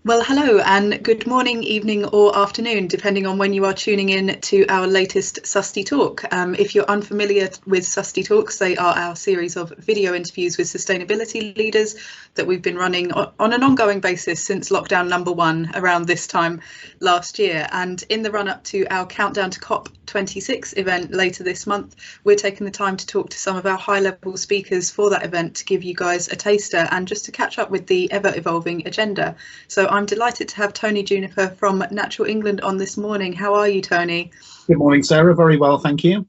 Well, hello and good morning, evening or afternoon, depending on when you are tuning in to our latest Susty Talk. If you're unfamiliar with Susty Talks, they are our series of video interviews with sustainability leaders that we've been running on an ongoing basis since lockdown number 1 around this time last year. And in the run up to our countdown to COP26 event later this month, we're taking the time to talk to some of our high level speakers for that event to give you guys a taster and just to catch up with the ever evolving agenda. So I'm delighted to have Tony Juniper from Natural England on this morning. How are you, Tony? Good morning, Sarah. Very well, thank you.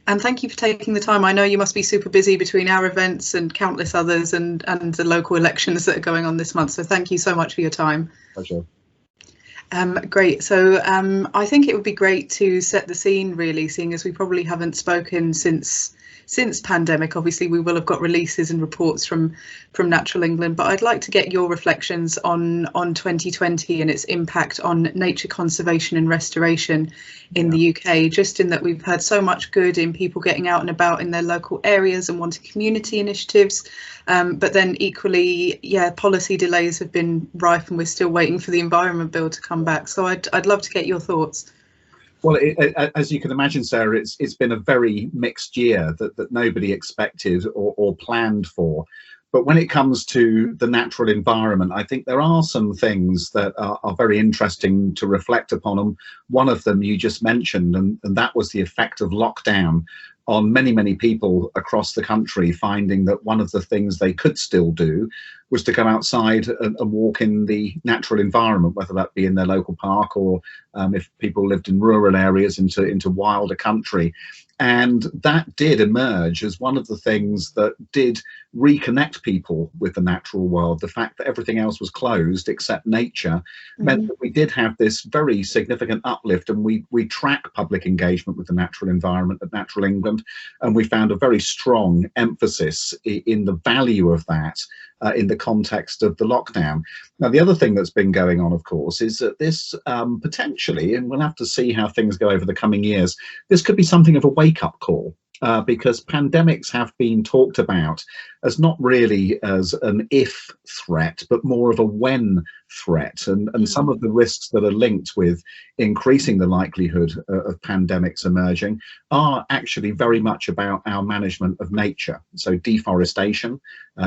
And thank you for taking the time. I know you must be super busy between our events and countless others and the local elections that are going on this month. So thank you so much for your time. Pleasure. Great. So I think it would be great to set the scene, really, seeing as we probably haven't spoken since pandemic. Obviously we will have got releases and reports from Natural England, but I'd like to get your reflections on 2020 and its impact on nature conservation and restoration in the UK, just in that we've had so much good in people getting out and about in their local areas and wanting community initiatives, but then equally, policy delays have been rife and we're still waiting for the Environment Bill to come back. So I'd love to get your thoughts. Well, as you can imagine, Sarah, it's been a very mixed year that nobody expected or planned for. But when it comes to the natural environment, I think there are some things that are very interesting to reflect upon. And one of them you just mentioned, and that was the effect of lockdown on many people across the country, finding that one of the things they could still do was to go outside and walk in the natural environment, whether that be in their local park or if people lived in rural areas into wilder country. And that did emerge as one of the things that did reconnect people with the natural world. The fact that everything else was closed except nature meant that we did have this very significant uplift, and we track public engagement with the natural environment at Natural England, and we found a very strong emphasis in the value of that in the context of the lockdown. Now, the other thing that's been going on, of course, is that this potentially, and we'll have to see how things go over the coming years, this could be something of a wake-up call. Because pandemics have been talked about as not really as an if threat, but more of a when threat. And some of the risks that are linked with increasing the likelihood of pandemics emerging are actually very much about our management of nature. So deforestation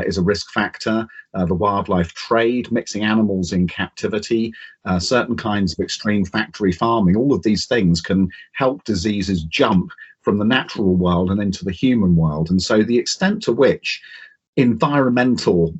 is a risk factor, the wildlife trade, mixing animals in captivity, certain kinds of extreme factory farming, all of these things can help diseases jump from the natural world and into the human world. And so the extent to which environmental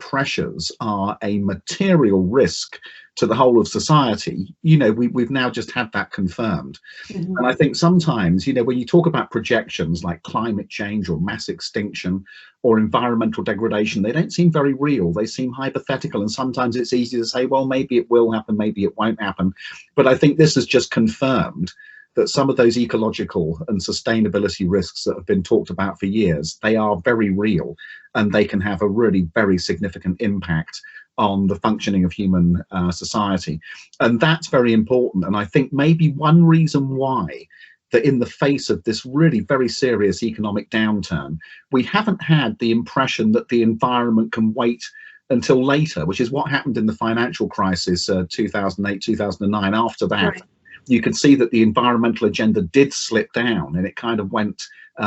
pressures are a material risk to the whole of society, we've now just had that confirmed. And I think sometimes, when you talk about projections like climate change or mass extinction or environmental degradation, they don't seem very real. They seem hypothetical, and sometimes it's easy to say, well, maybe it will happen, maybe it won't happen. But I think this has just confirmed that some of those ecological and sustainability risks that have been talked about for years, they are very real, and they can have a really very significant impact on the functioning of human society. And that's very important. And I think maybe one reason why that in the face of this really very serious economic downturn, we haven't had the impression that the environment can wait until later, which is what happened in the financial crisis, 2008, 2009. After that, right, you could see that the environmental agenda did slip down, and it kind of went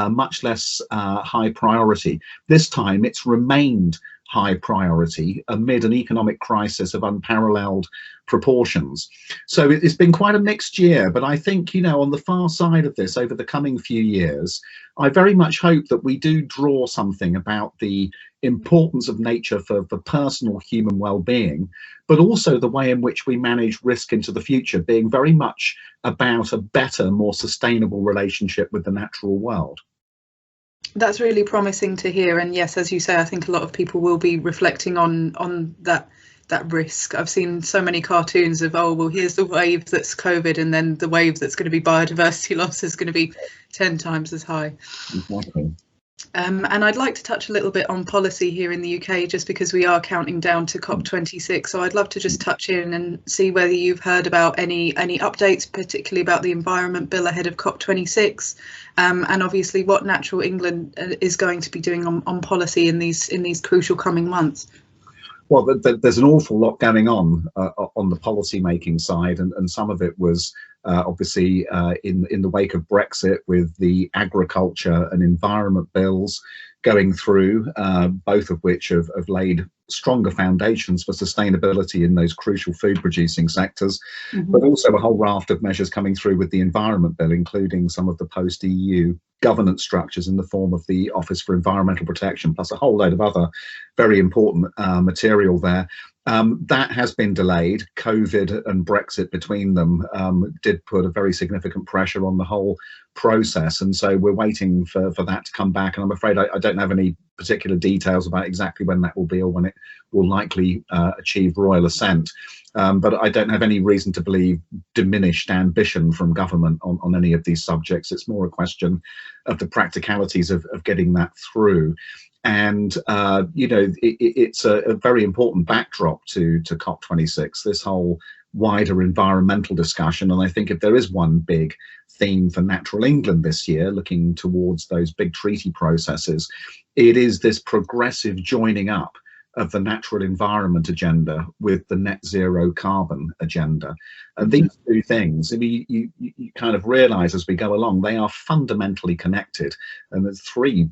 much less high priority. This time it's remained high priority amid an economic crisis of unparalleled proportions. So it's been quite a mixed year, but I think, on the far side of this, over the coming few years, I very much hope that we do draw something about the importance of nature for personal human well-being, but also the way in which we manage risk into the future being very much about a better, more sustainable relationship with the natural world. That's really promising to hear. And yes, as you say, I think a lot of people will be reflecting on that risk. I've seen so many cartoons of, oh, well, here's the wave that's COVID, and then the wave that's going to be biodiversity loss is going to be 10 times as high. Exactly. And I'd like to touch a little bit on policy here in the UK, just because we are counting down to COP26. So I'd love to just touch in and see whether you've heard about any updates, particularly about the Environment Bill ahead of COP26, and obviously what Natural England is going to be doing on policy in these crucial coming months. Well, there's an awful lot going on the policy making side, and some of it was obviously in the wake of Brexit, with the agriculture and environment bills going through, both of which have laid stronger foundations for sustainability in those crucial food producing sectors, but also a whole raft of measures coming through with the environment bill, including some of the post-EU governance structures in the form of the Office for Environmental Protection, plus a whole load of other very important material there. That has been delayed. COVID and Brexit between them did put a very significant pressure on the whole process, and so we're waiting for that to come back, and I'm afraid I don't have any particular details about exactly when that will be or when it will likely achieve royal assent. But I don't have any reason to believe diminished ambition from government on any of these subjects. It's more a question of the practicalities of getting that through. And, you know, it's a very important backdrop to COP26, this whole wider environmental discussion. And I think if there is one big theme for Natural England this year, looking towards those big treaty processes, it is this progressive joining up of the natural environment agenda with the net zero carbon agenda. And these two things, I mean, you kind of realize as we go along, they are fundamentally connected. And there's three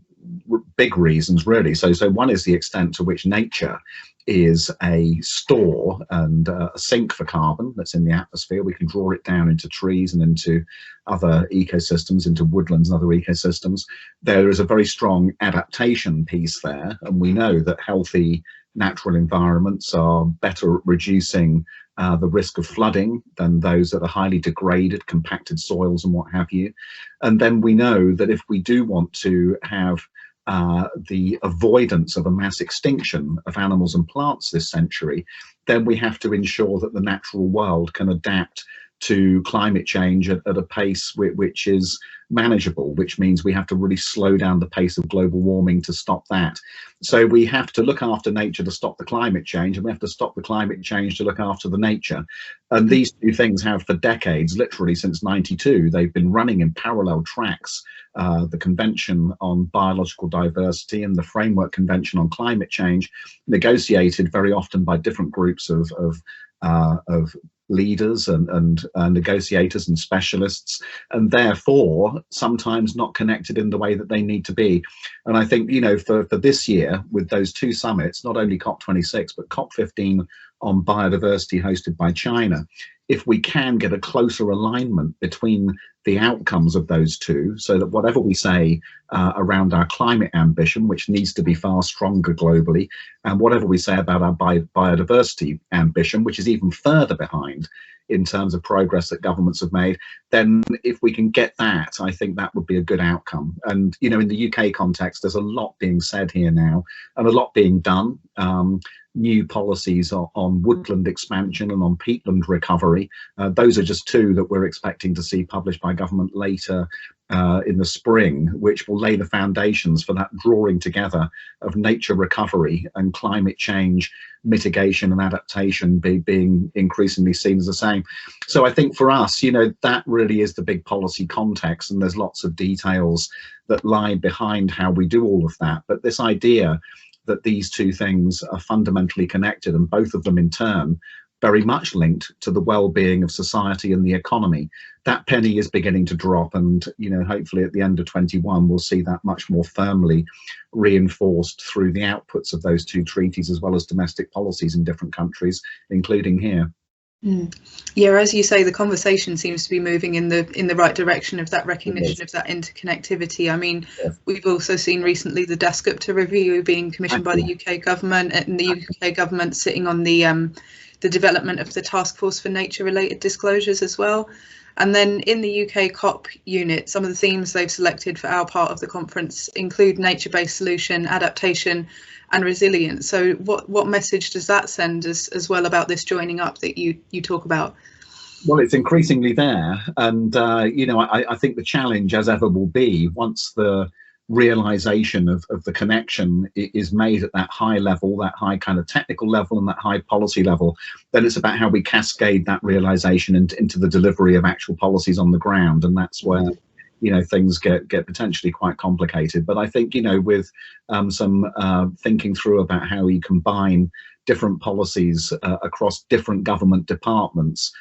big reasons, really. So one is the extent to which nature is a store and a sink for carbon that's in the atmosphere. We can draw it down into trees and into other ecosystems, into woodlands and other ecosystems. There is a very strong adaptation piece there, and we know that healthy natural environments are better at reducing the risk of flooding than those that are highly degraded, compacted soils and what have you. And then we know that if we do want to have the avoidance of a mass extinction of animals and plants this century, then we have to ensure that the natural world can adapt to climate change at a pace which is manageable, which means we have to really slow down the pace of global warming to stop that. So we have to look after nature to stop the climate change, and we have to stop the climate change to look after the nature. And these two things have for decades, literally since '92, they've been running in parallel tracks. The Convention on Biological Diversity and the Framework Convention on Climate Change, negotiated very often by different groups of leaders and negotiators and specialists, and therefore sometimes not connected in the way that they need to be. And I think, you know, for this year, with those two summits, not only COP26 but COP15 on biodiversity hosted by China, if we can get a closer alignment between the outcomes of those two, so that whatever we say around our climate ambition, which needs to be far stronger globally, and whatever we say about our biodiversity ambition, which is even further behind in terms of progress that governments have made, then if we can get that, I think that would be a good outcome. And, you know, in the UK context, there's a lot being said here now and a lot being done. New policies on woodland expansion and on peatland recovery. Those are just two that we're expecting to see published by government later in the spring, which will lay the foundations for that drawing together of nature recovery and climate change mitigation and adaptation being increasingly seen as the same. So I think for us, you know, that really is the big policy context, and there's lots of details that lie behind how we do all of that. But this idea that these two things are fundamentally connected, and both of them in turn very much linked to the well-being of society and the economy, that penny is beginning to drop. And, you know, hopefully at the end of 21 we'll see that much more firmly reinforced through the outputs of those two treaties, as well as domestic policies in different countries, including here. Yeah, as you say, the conversation seems to be moving in the right direction of that recognition of that interconnectivity. I mean, we've also seen recently the Dasgupta review being commissioned by the UK government, and the UK government sitting on the development of the Task Force for Nature-related Disclosures as well. And then in the UK COP unit, some of the themes they've selected for our part of the conference include nature-based solution, adaptation and resilience. So what message does that send as well about this joining up that you talk about? Well, it's increasingly there. And, you know, I think the challenge, as ever, will be once the realization of the connection is made at that high level, that high kind of technical level and that high policy level, then it's about how we cascade that realization into the delivery of actual policies on the ground. And that's where, you know, things get potentially quite complicated. But I think, you know, with some thinking through about how you combine different policies across different government departments,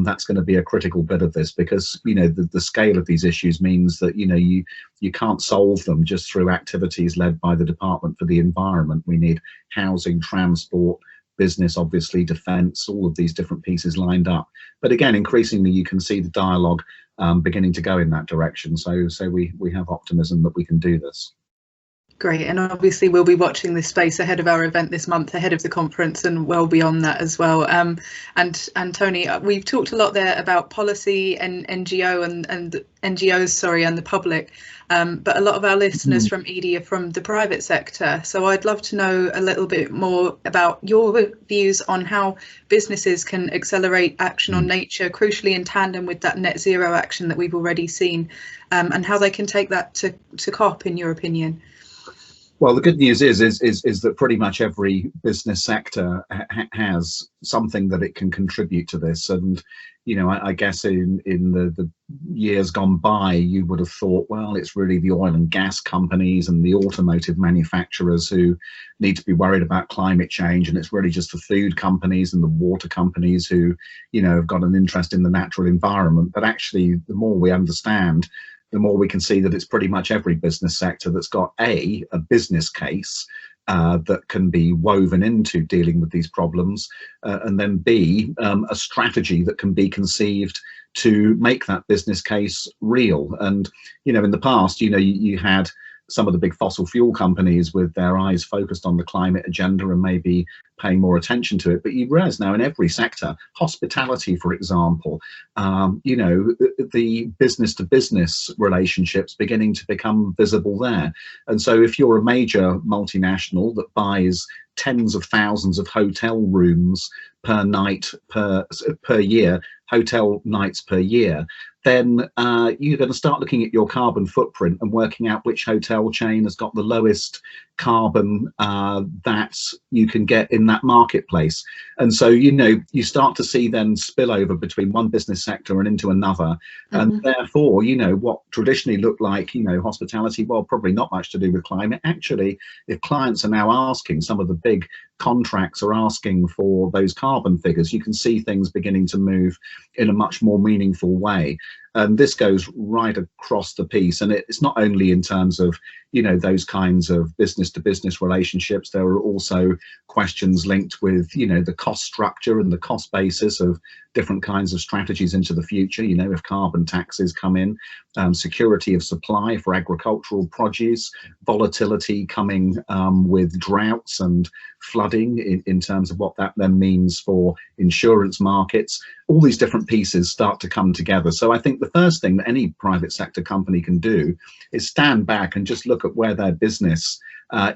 that's going to be a critical bit of this, because the scale of these issues means that you can't solve them just through activities led by the Department for the Environment. We need housing, transport, business, obviously defence, all of these different pieces lined up. But again, increasingly you can see the dialogue beginning to go in that direction. So we have optimism that we can do this. Great, and obviously we'll be watching this space ahead of our event this month, ahead of the conference, and well beyond that as well. And Tony, we've talked a lot there about policy and NGOs, and the public, but a lot of our listeners from edie are from the private sector. So I'd love to know a little bit more about your views on how businesses can accelerate action on nature, crucially in tandem with that net zero action that we've already seen, and how they can take that to COP, in your opinion. Well, the good news is that pretty much every business sector has something that it can contribute to this. And I guess in the years gone by, you would have thought, well, it's really the oil and gas companies and the automotive manufacturers who need to be worried about climate change, and it's really just the food companies and the water companies who have got an interest in the natural environment. But actually, the more we understand, the more we can see that it's pretty much every business sector that's got a business case that can be woven into dealing with these problems, and then B, a strategy that can be conceived to make that business case real. And in the past, you had some of the big fossil fuel companies with their eyes focused on the climate agenda and maybe paying more attention to it. But you realize now in every sector, hospitality, for example, the business to business relationships beginning to become visible there. And so if you're a major multinational that buys tens of thousands of hotel rooms per night, per year, hotel nights per year, then you're going to start looking at your carbon footprint and working out which hotel chain has got the lowest carbon that you can get in that marketplace. And so you start to see then spillover between one business sector and into another. And therefore what traditionally looked like hospitality, well, probably not much to do with climate. Actually, if clients are now asking, some of the big contracts are asking for those carbon figures, you can see things beginning to move in a much more meaningful way. And this goes right across the piece, and it's not only in terms of those kinds of business to business relationships. There are also questions linked with the cost structure and the cost basis of different kinds of strategies into the future. If carbon taxes come in, security of supply for agricultural produce, volatility coming with droughts and flooding in terms of what that then means for insurance markets. All these different pieces start to come together. So I think the first thing that any private sector company can do is stand back and just look at where their business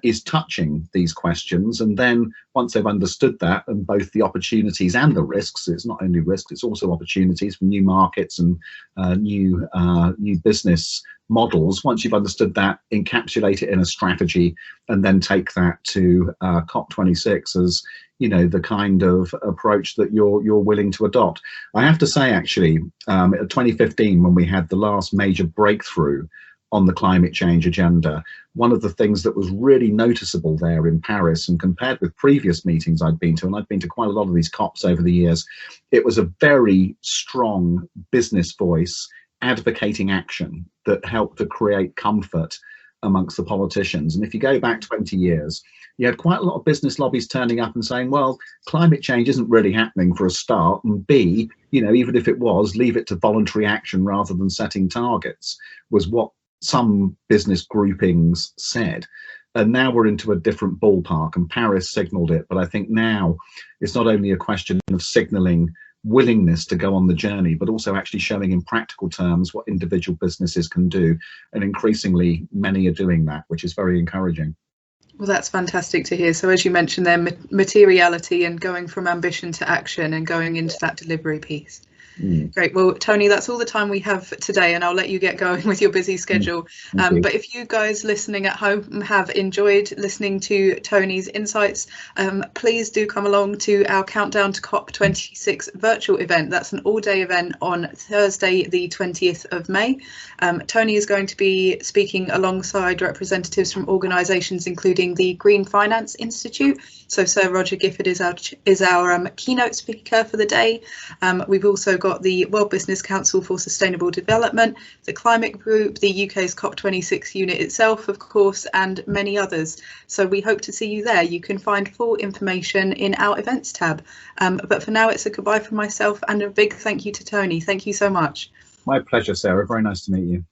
is touching these questions. And then once they've understood that, and both the opportunities and the risks, it's not only risks, it's also opportunities for new markets and new business models. Once you've understood that, encapsulate it in a strategy, and then take that to COP26 as the kind of approach that you're willing to adopt. I have to say, actually, 2015, when we had the last major breakthrough on the climate change agenda, one of the things that was really noticeable there in Paris, and compared with previous meetings I'd been to, and I've been to quite a lot of these COPs over the years, it was a very strong business voice advocating action that helped to create comfort amongst the politicians. And if you go back 20 years, you had quite a lot of business lobbies turning up and saying, well, climate change isn't really happening for a start, and B, even if it was, leave it to voluntary action rather than setting targets, was what some business groupings said. And now we're into a different ballpark, and Paris signaled it. But I think now it's not only a question of signaling willingness to go on the journey, but also actually showing in practical terms what individual businesses can do. And increasingly, many are doing that, which is very encouraging. Well, that's fantastic to hear. So as you mentioned there, materiality and going from ambition to action and going into that delivery piece. Great. Well, Tony, that's all the time we have today, and I'll let you get going with your busy schedule. But if you guys listening at home have enjoyed listening to Tony's insights, please do come along to our Countdown to COP26 virtual event. That's an all-day event on Thursday, the 20th of May. Tony is going to be speaking alongside representatives from organisations including the Green Finance Institute, So Sir Roger Gifford is our keynote speaker for the day. We've also got the World Business Council for Sustainable Development, the Climate Group, the UK's COP26 unit itself, of course, and many others. So we hope to see you there. You can find full information in our events tab. But for now, it's a goodbye from myself and a big thank you to Tony. Thank you so much. My pleasure, Sarah. Very nice to meet you.